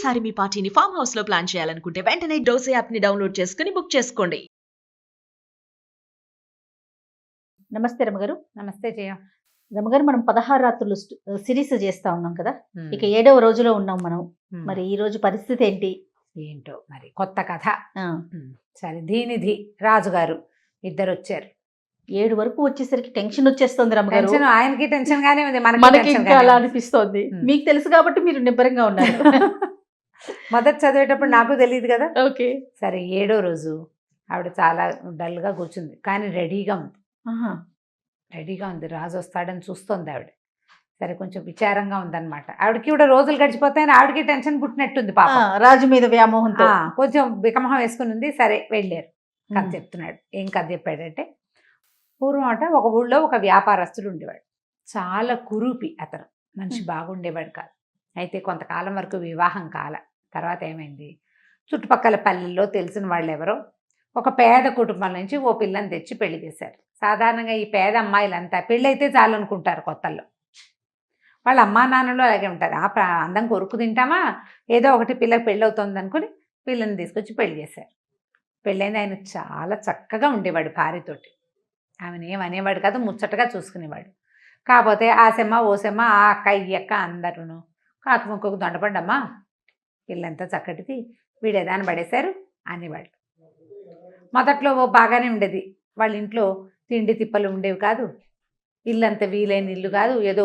ఈసారి మీ పార్టీని farm house లో ప్లాన్ చేయాలనుకుంటే వెంటనే డోసే యాప్ ని డౌన్లోడ్ చేసుకుని బుక్ చేసుకోండి. నమస్తే రమగారు. నమస్తే జయ. రమగారు, మనం 16 రాత్రులు సిరీస్ చేస్తా ఉన్నాం కదా, ఇక 7వ రోజులో ఉన్నాం మనం. మరి ఈ రోజు పరిస్థితి ఏంటి? ఏంటో మరి కొత్త కథ. సరే, దీనిది రాజుగారు ఇద్దరు వచ్చారు. 7 వరకు వచ్చేసరికి టెన్షన్ వచ్చేస్తుంది రమగారు. ఆయనకి టెన్షన్ గానే ఉంది, మనకి ఇంకా అలా అనిపిస్తోంది. మీకు తెలుసు కాబట్టి మీరు నిబ్బరంగా ఉన్నారు. మొదటి చదివేటప్పుడు నాకు తెలియదు కదా. ఓకే, సరే, 7వ రోజు ఆవిడ చాలా డల్గా కూర్చుంది, కానీ రెడీగా ఉంది. రాజు వస్తాడని చూస్తోంది ఆవిడ. సరే, కొంచెం విచారంగా ఉందన్నమాట. ఆవిడకి కూడా రోజులు గడిచిపోతాయని ఆవిడకి టెన్షన్ పుట్టినట్టుంది పాప. రాజు మీద వ్యామోహంతో కొంచెం బికమహం వేసుకుని ఉంది. సరే, వెళ్ళారు. కథ చెప్తున్నాడు. ఏం కథ చెప్పాడంటే, పూర్వం అట ఒక ఊళ్ళో ఒక వ్యాపారస్తుడు ఉండేవాడు. చాలా కురూపి అతను, మనిషి బాగుండేవాడు కాదు. అయితే కొంతకాలం వరకు వివాహం కాల. తర్వాత ఏమైంది, చుట్టుపక్కల పల్లెల్లో తెలిసిన వాళ్ళు ఎవరో ఒక పేద కుటుంబం నుంచి ఓ పిల్లని తెచ్చి పెళ్లి చేశారు. సాధారణంగా ఈ పేద అమ్మాయిలంతా పెళ్ళైతే చాలనుకుంటారు కొత్తల్లో. వాళ్ళ అమ్మా నాన్నలు అలాగే ఉంటారు. అందం కొరుకు తింటామా, ఏదో ఒకటి పిల్లకి పెళ్ళి అవుతుంది అనుకుని పిల్లని తీసుకొచ్చి పెళ్లి చేశారు. పెళ్ళైంది. ఆయన చాలా చక్కగా ఉండేవాడు భార్యతోటి. ఆమెను ఏమనేవాడు కాదు, ముచ్చటగా చూసుకునేవాడు. కాకపోతే ఆసెమ్మ ఓసెమ్మ ఆ అక్క ఈ అక్క అందరూ కాకుముక్కకు దొండపడ్డమ్మా, పిల్లంతా చక్కటిది, వీడేదాన్ని పడేశారు అనేవాళ్ళు. మొదట్లో బాగానే ఉండేది. వాళ్ళ ఇంట్లో తిండి తిప్పలు ఉండేవి కాదు, ఇల్లంతా వీలైన ఇల్లు కాదు, ఏదో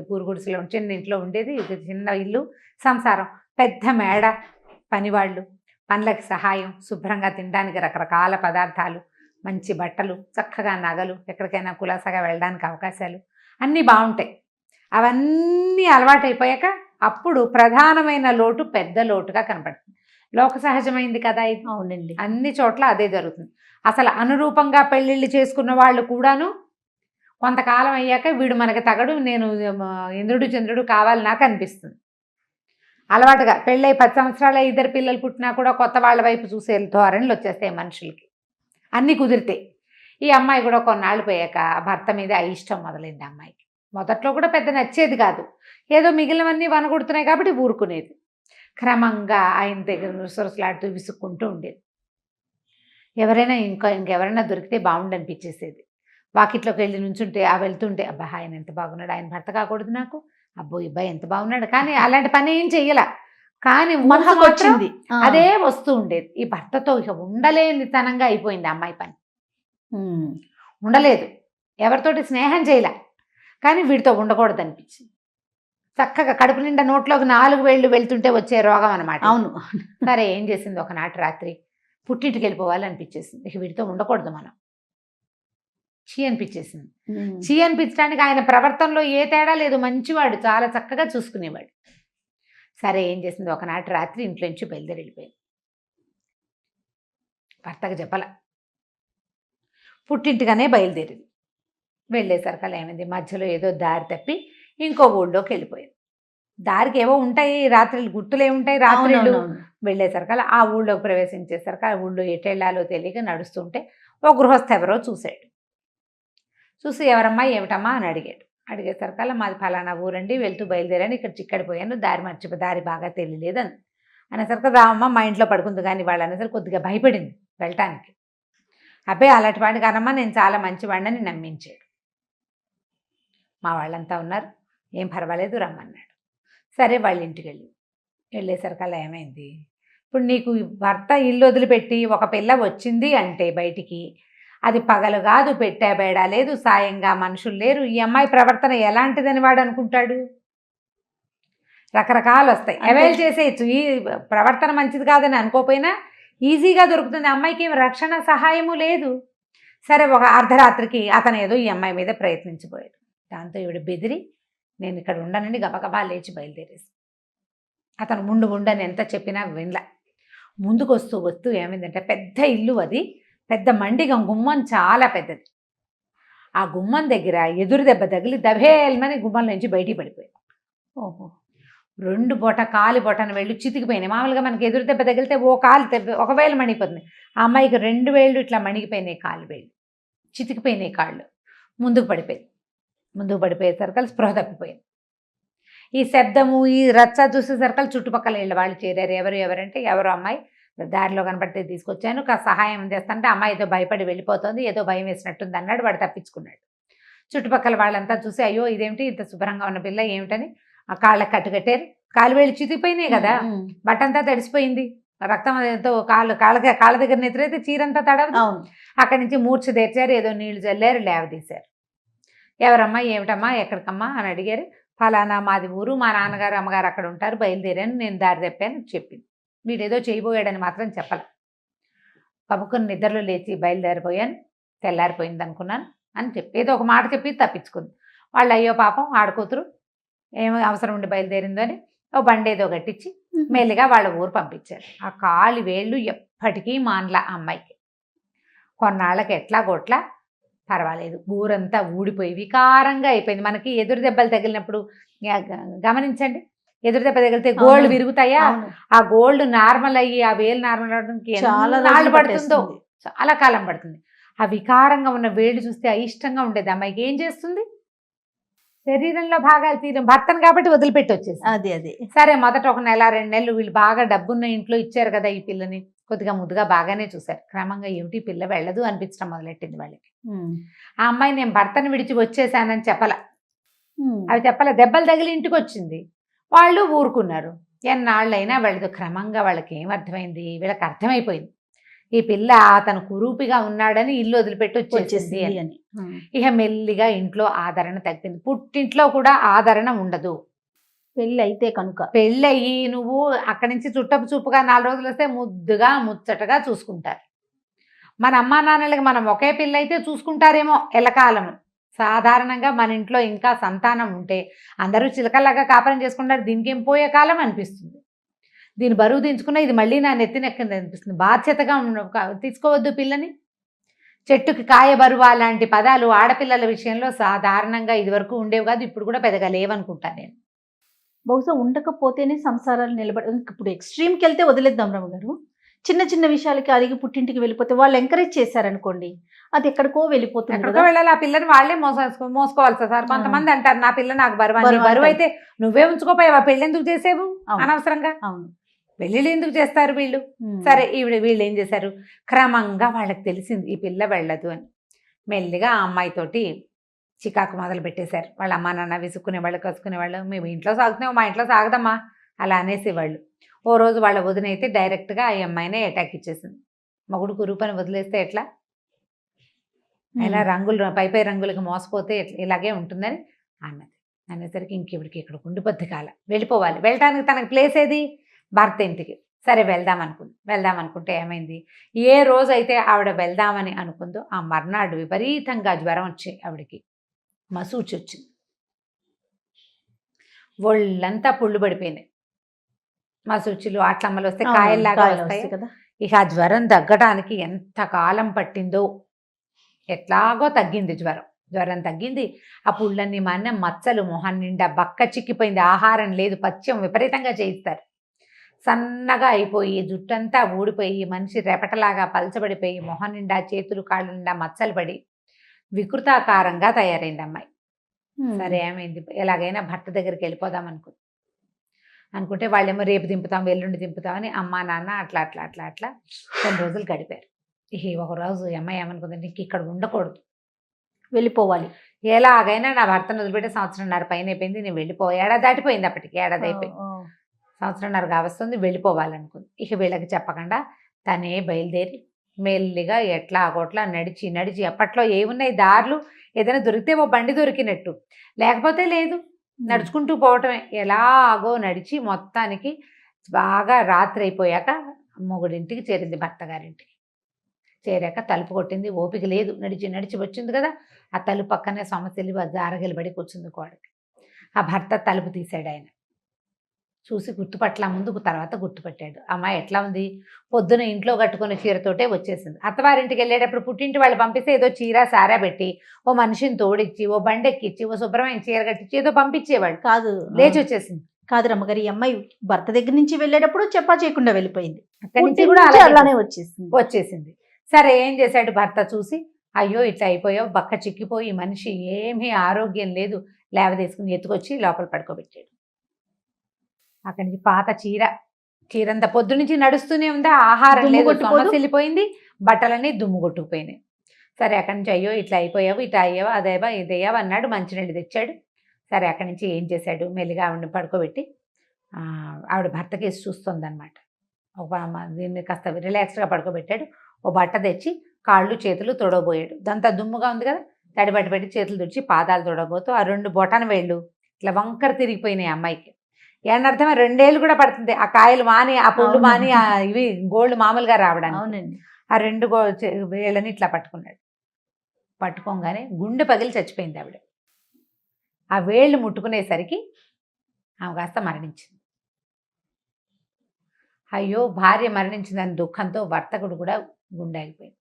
పూరుగుడిసెలో చిన్న ఇంట్లో ఉండేది. చిన్న ఇల్లు, సంసారం, పెద్ద మేడ, పనివాళ్ళు, పనులకి సహాయం, శుభ్రంగా తినడానికి రకరకాల పదార్థాలు, మంచి బట్టలు, చక్కగా నగలు, ఎక్కడికైనా కులాసగా వెళ్ళడానికి అవకాశాలు అన్నీ బాగుంటాయి. అవన్నీ అలవాటైపోయాక అప్పుడు ప్రధానమైన లోటు పెద్ద లోటుగా కనపడుతుంది. లోక సహజమైంది కదా ఇది. అవునండి, అన్ని చోట్ల అదే జరుగుతుంది. అసలు అనురూపంగా పెళ్ళిళ్ళు చేసుకున్న వాళ్ళు కూడాను కొంతకాలం అయ్యాక వీడు మనకి తగడు, నేను ఇంద్రుడు చంద్రుడు కావాలి నాకు అనిపిస్తుంది. అలవాటుగా పెళ్ళై 10 సంవత్సరాల ఇద్దరు పిల్లలు పుట్టినా కూడా కొత్త వాళ్ళ వైపు చూసే ధోరణులు వచ్చేస్తాయి మనుషులకి. అన్నీ కుదిరితే ఈ అమ్మాయి కూడా కొన్నాళ్ళు పోయాక భర్త మీద అయిష్టం మొదలైంది అమ్మాయికి. మొదట్లో కూడా పెద్ద నచ్చేది కాదు, ఏదో మిగిలినవన్నీ వనగొడుతున్నాయి కాబట్టి ఊరుకునేది. క్రమంగా ఆయన దగ్గర రుసరుసలాడుతూ విసుక్కుంటూ ఉండేది. ఎవరైనా ఇంకెవరైనా దొరికితే బాగుండనిపించేసేది. వాకిట్లోకి వెళ్ళి నుంచుంటే వెళ్తుంటే అబ్బా ఆయన ఎంత బాగున్నాడు, ఆయన భర్త కాకూడదు నాకు, అబ్బో ఇబ్బాయి ఎంత బాగున్నాడు, కానీ అలాంటి పని ఏం చెయ్యాల. కానీ మనసుకు వచ్చింది అదే వస్తూ ఉండేది. ఈ భర్తతో ఇక ఉండలేనితనంగా అయిపోయింది అమ్మాయి పని. ఉండలేదు, ఎవరితోటి స్నేహం చేయలే, కానీ వీడితో ఉండకూడదు అనిపించింది. చక్కగా కడుపు నిండా నోట్లోకి 4 వేళ్ళు వెళ్తుంటే వచ్చే రోగం అనమాట. అవును. సరే, ఏం చేసింది, ఒకనాటి రాత్రి పుట్టింటికి వెళ్ళిపోవాలనిపించేసింది. ఇక వీడితో ఉండకూడదు మనం, చీ అనిపించేసింది. చీ అనిపించడానికి ఆయన ప్రవర్తనలో ఏ తేడా లేదు, మంచివాడు, చాలా చక్కగా చూసుకునేవాడు. సరే, ఏం చేసింది, ఒకనాటి రాత్రి ఇంట్లో నుంచి బయలుదేరి వెళ్ళిపోయింది. భర్తకు చెప్పల, పుట్టింటిగానే బయలుదేరింది. వెళ్ళేసరికల్లా ఏమైంది, మధ్యలో ఏదో దారి తప్పి ఇంకో ఊళ్ళోకి వెళ్ళిపోయింది. దారికి ఏవో ఉంటాయి రాత్రులు, గుర్తులు ఏముంటాయి రాత్రులు. వెళ్ళేసరికల్లా ఆ ఊళ్ళోకి ప్రవేశించేసరికి ఆ ఊళ్ళో ఎటెళ్ళాలో తెలియక నడుస్తుంటే ఓ గృహస్థ ఎవరో చూశాడు. చూసి ఎవరమ్మా ఏమిటమ్మా అని అడిగాడు. అడిగేసరికల్లా మాది ఫలానా ఊరండి, వెళ్తూ బయలుదేరాను, ఇక్కడ చిక్కడిపోయాను, దారి బాగా తెలియలేదు అని అనేసరికి రామమ్మ మా ఇంట్లో పడుకుంది కానీ వాళ్ళు అనేసరికి కొద్దిగా భయపడింది వెళ్ళటానికి. అబ్బాయి అలాంటి వాడిని కానమ్మా, నేను చాలా మంచివాడిని నమ్మించాడు. మా వాళ్ళంతా ఉన్నారు, ఏం పర్వాలేదు రమ్మన్నాడు. సరే, వాళ్ళ ఇంటికి వెళ్ళేసరికల్లా ఏమైంది, ఇప్పుడు నీకు భర్త ఇల్లు వదిలిపెట్టి ఒక పిల్ల వచ్చింది అంటే బయటికి, అది పగలు కాదు, పెట్టే బేడా లేదు, సాయంగా మనుషులు లేరు, ఈ అమ్మాయి ప్రవర్తన ఎలాంటిదని వాడు అనుకుంటాడు. రకరకాలు వస్తాయి, అవైల్ చేసేయచ్చు. ఈ ప్రవర్తన మంచిది కాదని అనుకోపోయినా ఈజీగా దొరుకుతుంది. అమ్మాయికి ఏం రక్షణ సహాయము లేదు. సరే, ఒక అర్ధరాత్రికి అతను ఏదో ఈ అమ్మాయి మీద ప్రయత్నించిపోయాడు. దాంతో ఈవిడ బెదిరి నేను ఇక్కడ ఉండనని గబగబా లేచి బయలుదేరేసి, అతను ముండని ఎంత చెప్పినా వినలా. ముందుకు వస్తూ ఏమైందంటే పెద్ద ఇల్లు, అది పెద్ద మండిగం, గుమ్మం చాలా పెద్దది. ఆ గుమ్మం దగ్గర ఎదురు దెబ్బ తగిలి దభేల్మని గుమ్మం నుంచి బయటికి పడిపోయింది. ఓహో, 2 కాలి బొటన వేళ్ళు చితికిపోయినాయి. మామూలుగా మనకి ఎదురు దెబ్బ తగిలితే ఒక వేలు మణిపోతుంది. ఆ అమ్మాయికి 2 వేళ్ళు ఇట్లా మణిగిపోయినాయి, కాలు వేళ్ళు చితికిపోయినాయి, కాళ్ళు ముందుకు పడిపోయేసరికి స్పృహ తప్పిపోయింది. ఈ శబ్దము ఈ రచ్చ చూసేసరికి చుట్టుపక్కల ఇళ్ళ వాళ్ళు చేరారు. ఎవరంటే ఎవరో అమ్మాయి దారిలో కనపడితే తీసుకొచ్చాను, సహాయం చేస్తానంటే అమ్మాయి ఏదో భయపడి వెళ్ళిపోతుంది, ఏదో భయం వేసినట్టుంది అన్నాడు. వాడు తప్పించుకున్నాడు. చుట్టుపక్కల వాళ్ళంతా చూసి అయ్యో ఇదేమిటి ఇంత శుభ్రంగా ఉన్న పిల్ల ఏమిటని ఆ కాళ్ళకి కట్టుకట్టారు. కాలు వేళ్ళు చితికిపోయినాయి కదా, బట్టంతా తడిసిపోయింది, రక్తంతో కాళ్ళ దగ్గర నెత్తిరైతే చీరంతా తడవదు. అక్కడి నుంచి మూర్ఛ తెచ్చారు, ఏదో నీళ్లు చల్లారు, లేవదీశారు. ఎవరమ్మా ఏమిటమ్మా ఎక్కడికమ్మా అని అడిగారు. ఫలానా మాది ఊరు, మా నాన్నగారు అమ్మగారు అక్కడ ఉంటారు, బయలుదేరాను, నేను దారి తప్పాను చెప్పింది. వీడేదో చేయబోయాడని మాత్రం చెప్పాలి. కబుక్కుని నిద్రలో లేచి బయలుదేరిపోయాను, తెల్లారిపోయింది అనుకున్నాను అని చెప్పి ఏదో ఒక మాట చెప్పి తప్పించుకుంది. వాళ్ళు అయ్యో పాపం ఆడుకూతురు ఏమో అవసరం ఉండి బయలుదేరిందో అని ఓ బండి ఏదో కట్టించి మెల్లిగా వాళ్ళ ఊరు పంపించారు. ఆ కాలి వేళ్ళు ఎప్పటికీ మానలా అమ్మాయికి. కొన్నాళ్ళకి ఎట్లా గొట్లా పర్వాలేదు, ఊరంతా ఊడిపోయి వికారంగా అయిపోయింది. మనకి ఎదురు దెబ్బలు తగిలినప్పుడు గమనించండి, ఎదురు దెబ్బ తగిలితే గోల్డ్ విరుగుతాయా, ఆ గోల్డ్ నార్మల్ అయ్యి ఆ వేలు నార్మల్ అవడానికి చాలా నాళ్ళు పడుతుందో, చాలా కాలం పడుతుంది. ఆ వికారంగా ఉన్న వేళ్ళు చూస్తే అయిష్టంగా ఉండేది అమ్మాయికి. ఏం చేస్తుంది, శరీరంలో భాగాలు తీరం, భర్తను కాబట్టి వదిలిపెట్టి వచ్చేసి అదే సరే మొదట 1 నెల 2 నెలలు వీళ్ళు బాగా డబ్బున్న ఇంట్లో ఇచ్చారు కదా ఈ పిల్లని, కొద్దిగా ముద్దుగా బాగానే చూశారు. క్రమంగా ఏమిటి పిల్ల వెళ్ళదు అనిపించడం మొదలెట్టింది వాళ్ళకి. ఆ అమ్మాయి నేను భర్తను విడిచి వచ్చేసానని అవి చెప్పాల, దెబ్బలు తగిలి ఇంటికి వచ్చింది. వాళ్ళు ఊరుకున్నారు. ఎన్నాళ్ళైనా వెళ్ళదు. క్రమంగా వాళ్ళకి ఏం అర్థమైంది, వీళ్ళకి అర్థమైపోయింది ఈ పిల్ల అతను కురూపిగా ఉన్నాడని ఇల్లు వదిలిపెట్టి వచ్చేసింది అని. ఇక మెల్లిగా ఇంట్లో ఆదరణ తగ్గింది. పుట్టింట్లో కూడా ఆదరణ ఉండదు. పెళ్ళి అయితే కనుక పెళ్ళయి నువ్వు అక్కడి నుంచి చుట్టపు చూపుగా 4 రోజులు వస్తే ముద్దుగా ముచ్చటగా చూసుకుంటారు. మన అమ్మా నాన్నలకి మనం ఒకే పిల్ల అయితే చూసుకుంటారేమో ఎల్లకాలము. సాధారణంగా మన ఇంట్లో ఇంకా సంతానం ఉంటే అందరూ చిలకల్లాగా కాపురం చేసుకుంటారు. దీనికి ఏం పోయే కాలం అనిపిస్తుంది. దీని బరువు దించుకున్నా ఇది మళ్ళీ నా నెత్తినెక్కింది అనిపిస్తుంది. బాధ్యతగా తీసుకోవద్దు పిల్లని. చెట్టుకి కాయ బరువా లాంటి పదాలు ఆడపిల్లల విషయంలో సాధారణంగా ఇదివరకు ఉండేవి కాదు, ఇప్పుడు కూడా పెద్దగా లేవనుకుంటాను నేను. బహుశా ఉండకపోతేనే సంసారాలు ఇప్పుడు ఎక్స్ట్రీమ్కి వెళ్తే వదిలేద్దాం రమ్మ గారు. చిన్న చిన్న విషయాలకి అడిగి పుట్టింటికి వెళ్ళిపోతే వాళ్ళు ఎంకరేజ్ చేశారనుకోండి, అది ఎక్కడికో వెళ్ళిపోతుంది. ఎక్కడికో వెళ్ళాలి, ఆ పిల్లని వాళ్ళే మోసుకోవాలి సార్. కొంతమంది అంటారు నా పిల్ల నాకు బరువు అయితే నువ్వే ఉంచుకోపోయావా, పెళ్ళి ఎందుకు చేసేవు అనవసరంగా. అవును, పెళ్ళిళ్ళు ఎందుకు చేస్తారు వీళ్ళు. సరే వీళ్ళు ఏం చేశారు, క్రమంగా వాళ్ళకి తెలిసింది ఈ పిల్ల వెళ్ళదు అని. మెల్లిగా ఆ అమ్మాయితోటి చికాకు మొదలు పెట్టేశారు. వాళ్ళ అమ్మా నాన్న విసుక్కునేవాళ్ళు, కసుకునేవాళ్ళు. మేము ఇంట్లో సాగుతున్నావు, మా ఇంట్లో సాగదమ్మా అలా అనేసేవాళ్ళు. ఓ రోజు వాళ్ళ వదినైతే డైరెక్ట్గా ఆ అమ్మాయినే అటాక్ ఇచ్చేసింది. మొగుడు కురూపని వదిలేస్తే ఎట్లా, అయినా రంగులు పై రంగులకి మోసపోతే ఇలాగే ఉంటుందని అన్నది. అనేసరికి ఇంకెవడికి ఇక్కడ ఉండిపోద్ది కాల, వెళ్ళిపోవాలి. వెళ్ళటానికి తనకు ప్లేస్ ఏది, భర్త ఇంటికి. సరే వెళ్దాం అనుకుంటే ఏమైంది, ఏ రోజైతే ఆవిడ వెళ్దామని అనుకుందో ఆ మర్నాడు విపరీతంగా జ్వరం వచ్చి ఆవిడకి మసూచి వచ్చింది. ఒళ్ళంతా పుళ్ళు పడిపోయినాయి. మసూచిలు ఆట్లమ్మలు వస్తే కాయల్లాగా వస్తాయి కదా. ఇక ఆ జ్వరం తగ్గడానికి ఎంత కాలం పట్టిందో. ఎట్లాగో తగ్గింది జ్వరం తగ్గింది. ఆ పుళ్ళన్నీ మాన్న, మచ్చలు మొహం నిండా బక్క చిక్కిపోయింది. ఆహారం లేదు, పథ్యం విపరీతంగా చేయిస్తారు. సన్నగా అయిపోయి జుట్టంతా ఊడిపోయి మనిషి రెపటలాగా పలచబడిపోయి మొహం నిండా చేతులు కాళ్ళు నిండా మచ్చలు పడి వికృతాకారంగా తయారైంది అమ్మాయి. సరే ఏమైంది, ఎలాగైనా భర్త దగ్గరికి వెళ్ళిపోదాం అనుకుంటే వాళ్ళేమో రేపు దింపుతాం, ఎల్లుండి దింపుతామని అమ్మా నాన్న అట్లా కొన్ని రోజులు గడిపారు. ఇక ఒక రోజు అమ్మాయి ఏమనుకుందంటే ఇంక ఇక్కడ ఉండకూడదు, వెళ్ళిపోవాలి. ఎలాగైనా నా భర్తను వదిలిపెట్టే 1.5 పైన అయిపోయింది, నేను ఏడాది దాటిపోయింది. అప్పటికి ఏడాది అయిపోయింది, 1.5 కావస్తుంది, వెళ్ళిపోవాలనుకుంది. ఇక వీళ్ళకి చెప్పకుండా తనే బయలుదేరి మెల్లిగా ఎట్లా అగోట్లా నడిచి అప్పట్లో ఏమున్నాయి దారులు, ఏదైనా దొరికితే ఓ బండి దొరికినట్టు, లేకపోతే లేదు, నడుచుకుంటూ పోవటమే. ఎలాగో నడిచి మొత్తానికి బాగా రాత్రి అయిపోయాక మొగుడింటికి చేరింది, భర్త గారింటికి చేరాక తలుపు కొట్టింది. ఓపిక లేదు, నడిచి వచ్చింది కదా. ఆ తలుపు పక్కనే సమస్యలు జారగలిబడి కూర్చుంది కోడకి. ఆ భర్త తలుపు తీశాడు. ఆయన చూసి ముందుకు తర్వాత గుర్తుపట్టాడు. అమ్మాయి ఎట్లా ఉంది, పొద్దున ఇంట్లో కట్టుకున్న చీరతోటే వచ్చేసింది. అత్తవారింటికి వెళ్ళేటప్పుడు పుట్టింటి వాళ్ళు పంపిస్తే ఏదో చీర సారా పెట్టి ఓ మనిషిని తోడిచ్చి ఓ బండెక్కిచ్చి ఓ శుభ్రమైన చీర కట్టించి ఏదో పంపించేవాడు కాదు, లేచి వచ్చేసింది. కాదు రమ్మగారి, ఈ అమ్మాయి భర్త దగ్గర నుంచి వెళ్ళేటప్పుడు చెప్పా చేయకుండా వెళ్ళిపోయింది, అక్కడి నుంచి కూడా అలానే వచ్చేసింది. సరే ఏం చేశాడు భర్త చూసి, అయ్యో ఇట్లా అయిపోయావు, బక్క చిక్కిపోయి మనిషి ఏమీ ఆరోగ్యం లేదు, లేవదీసుకుని ఎత్తుకొచ్చి లోపల పడుకోబెట్టాడు. అక్కడి నుంచి పాత చీరంతా పొద్దు నుంచి నడుస్తూనే ఉంది, ఆహారం దుమ్ము లేదు, కొట్టుకోదు? సొమ్మసి వెళ్ళిపోయింది, బట్టలన్నీ దుమ్ము కొట్టుకుపోయినాయి. సరే అక్కడి నుంచి అయ్యో ఇట్లా అయిపోయావు, ఇట్లా అయ్యావా, అదేవా ఇదయ్యావా అన్నాడు. మంచినీళ్ళు తెచ్చాడు. సరే అక్కడి నుంచి ఏం చేశాడు, మెల్లిగా ఆవిడని పడుకోబెట్టి ఆవిడ భర్త కేసి చూస్తుందన్నమాట. దీన్ని కాస్త రిలాక్స్డ్గా పడుకోబెట్టాడు. ఓ బట్ట తెచ్చి కాళ్ళు చేతులు తొడవబోయాడు. దాంతో దుమ్ముగా ఉంది కదా, తడి బట్ట పెట్టి చేతులు తుడిచి పాదాలు తొడవబోతూ ఆ 2 బొటన వేళ్ళు ఇట్లా వంకర తిరిగిపోయినాయి అమ్మాయికి. ఏమర్థమే 2 ఏళ్ళు కూడా పడుతుంది ఆ కాయలు మాని, ఆ పుళ్ళు మాని, ఆ ఇవి గోల్డ్ మామూలుగా రావడానికి. అవునండి. ఆ 2 వేళ్ళని ఇట్లా పట్టుకున్నాడు. పట్టుకోగానే గుండె పగిలి చచ్చిపోయింది ఆవిడ. ఆ వేళ్ళు ముట్టుకునేసరికి ఆమె కాస్త మరణించింది. అయ్యో భార్య మరణించిందని దుఃఖంతో వర్తకుడు కూడా గుండె ఆగిపోయింది.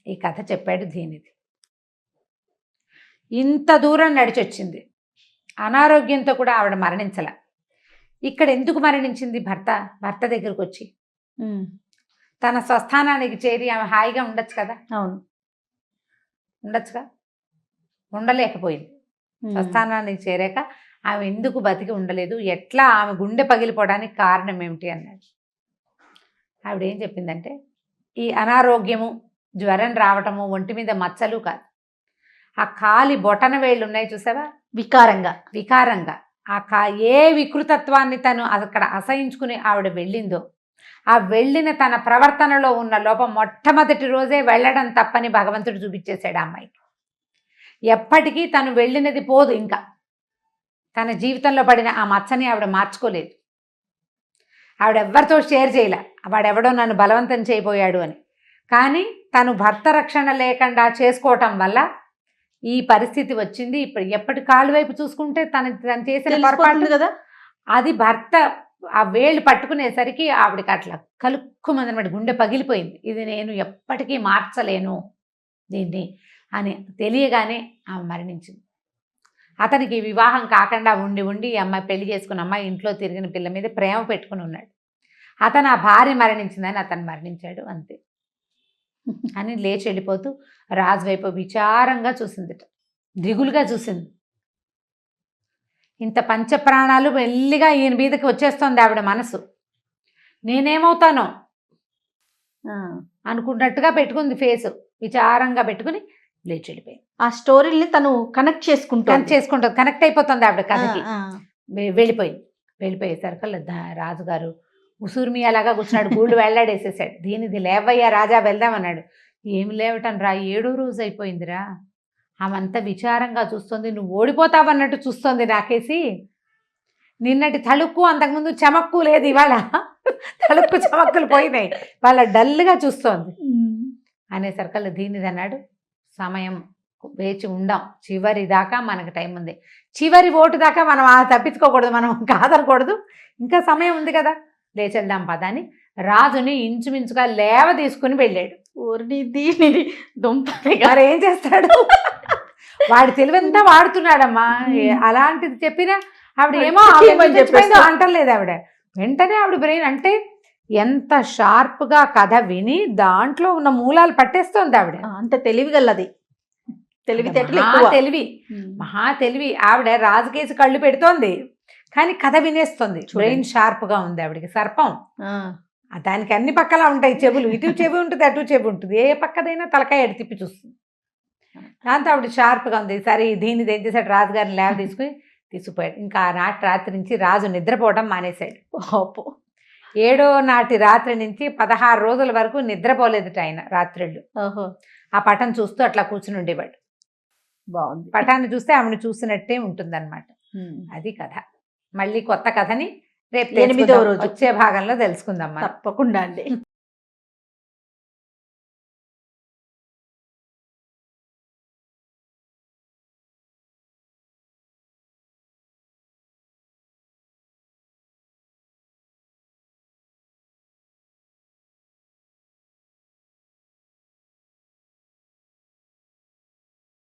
ఈ కథ చెప్పాడు దీనిది. ఇంత దూరం నడిచొచ్చింది, అనారోగ్యంతో కూడా ఆవిడ మరణించల. ఇక్కడ ఎందుకు మరణించింది? భర్త దగ్గరకు వచ్చి తన స్వస్థానానికి చేరి ఆమె హాయిగా ఉండొచ్చు కదా. అవును, ఉండొచ్చుగా, ఉండలేకపోయింది. స్వస్థానానికి చేరాక ఆమె ఎందుకు బతికి ఉండలేదు, ఎట్లా ఆమె గుండె పగిలిపోవడానికి కారణం ఏమిటి అన్నాడు. ఆవిడ ఏం చెప్పిందంటే, ఈ అనారోగ్యము, జ్వరం రావటము, ఒంటి మీద మచ్చలు కాదు, ఆ కాలి బొటన వేళ్ళు ఉన్నాయి చూసావా, వికారంగా ఏ వికృతత్వాన్ని తను అక్కడ అసహించుకుని ఆవిడ వెళ్ళిందో, ఆ వెళ్ళిన తన ప్రవర్తనలో ఉన్న లోపం మొట్టమొదటి రోజే వెళ్ళడం తప్పని భగవంతుడు చూపించేశాడు ఆ అమ్మాయికి. ఎప్పటికీ తను వెళ్ళినది పోదు. ఇంకా తన జీవితంలో పడిన ఆ మచ్చని ఆవిడ మార్చుకోలేదు. ఆవిడ ఎవరితో షేర్ చేయలే, వాడెవడో నన్ను బలవంతం చేయబోయాడు అని. కానీ తను భర్త రక్షణ లేకుండా చేసుకోవటం వల్ల ఈ పరిస్థితి వచ్చింది. ఇప్పుడు ఎప్పటి కాళ్ళు వైపు చూసుకుంటే తను చేసిన పొరపాటు కదా, అది భర్త ఆ వేళ్ళు పట్టుకునేసరికి ఆవిడకి అట్లా కలుక్కుమందనమాట, గుండె పగిలిపోయింది. ఇది నేను ఎప్పటికీ మార్చలేను దీన్ని అని తెలియగానే ఆమె మరణించింది. అతనికి వివాహం కాకుండా ఉండి ఈ అమ్మాయి పెళ్లి చేసుకున్న అమ్మాయి ఇంట్లో తిరిగిన పిల్ల మీద ప్రేమ పెట్టుకుని ఉన్నాడు. అతను ఆ భార్య మరణించిందని అతను మరణించాడు అంతే అని లేచి వెళ్ళిపోతూ రాజు వైపు విచారంగా చూసిందిట, దిగులుగా చూసింది. ఇంత పంచప్రాణాలు మెల్లిగా ఈయన మీదకి వచ్చేస్తోంది ఆవిడ మనసు. నేనేమవుతానో అనుకున్నట్టుగా పెట్టుకుంది ఫేసు, విచారంగా పెట్టుకుని లేచి వెళ్ళిపోయింది. ఆ స్టోరీని తను కనెక్ట్ చేసుకుంటుంది, కనెక్ట్ అయిపోతుంది ఆవిడ కథకి. వెళ్ళిపోయేసరికి రాజుగారు ఉసూర్మియాలాగా కూర్చున్నాడు, గూళ్ళు వెళ్లాడేసేసాడు. దీనిది లేవయ్యా రాజా వెళ్దామన్నాడు. ఏమి లేవటం రా, 7వ రోజు అయిపోయిందిరా. ఆమెంతా విచారంగా చూస్తుంది, నువ్వు ఓడిపోతావన్నట్టు చూస్తుంది నాకేసి. నిన్నటి తళుక్కు అంతకుముందు చమక్కు లేదు, ఇవాళ తళుక్కు చమక్కులు పోయినాయి, వాళ్ళ డల్గా చూస్తోంది అనేసరికల్లా దీనిది అన్నాడు, సమయం వేచి ఉందాం, చివరి దాకా మనకు టైం ఉంది, చివరి ఓటు దాకా మనం తప్పించుకోకూడదు, మనం కాదనకూడదు, ఇంకా సమయం ఉంది కదా, లేచెళ్దాం పదాన్ని రాజుని ఇంచుమించుగా లేవ తీసుకుని వెళ్ళాడు. మరి ఏం చేస్తాడు, వాడి తెలివంతా వాడుతున్నాడమ్మా. అలాంటిది చెప్పినా ఆవిడ ఏమో అంటలేదు. ఆవిడ వెంటనే ఆవిడ బ్రెయిన్ అంటే ఎంత షార్ప్గా కథ విని దాంట్లో ఉన్న మూలాలు పట్టేస్తోంది ఆవిడ. అంత తెలివిగలది, మహా తెలివి. ఆవిడ రాజుకేసి కళ్ళు పెడుతోంది కానీ కథ వినేస్తుంది. బ్రెయిన్ షార్ప్గా ఉంది ఆవిడకి. సర్పం దానికి అన్ని పక్కలా ఉంటాయి చెవులు, ఇటు చెవి ఉంటుంది అటు చెవి ఉంటుంది, ఏ పక్కదైనా తలకాయ ఎడు తిప్పి చూస్తుంది. దాంతో ఆవిడ షార్ప్గా ఉంది. సరే దీనిది ఏం చేశాడు, రాజుగారిని లేవ తీసుకుపోయాడు. ఇంకా ఆనాటి రాత్రి నుంచి రాజు నిద్రపోవడం మానేశాడు. 7వ నాటి రాత్రి నుంచి 16 రోజుల వరకు నిద్రపోలేదుట ఆయన రాత్రిళ్ళు. ఆ పటం చూస్తూ అట్లా కూర్చుని ఉండేవాడు. బాగుంది. పటాన్ని చూస్తే ఆవిడ చూసినట్టే ఉంటుందన్నమాట. అది కథ. మళ్ళీ కొత్త కథని రేపు 8వ రోజు వచ్చే భాగంలో తెలుసుకుందాం. తప్పకుండా అండి.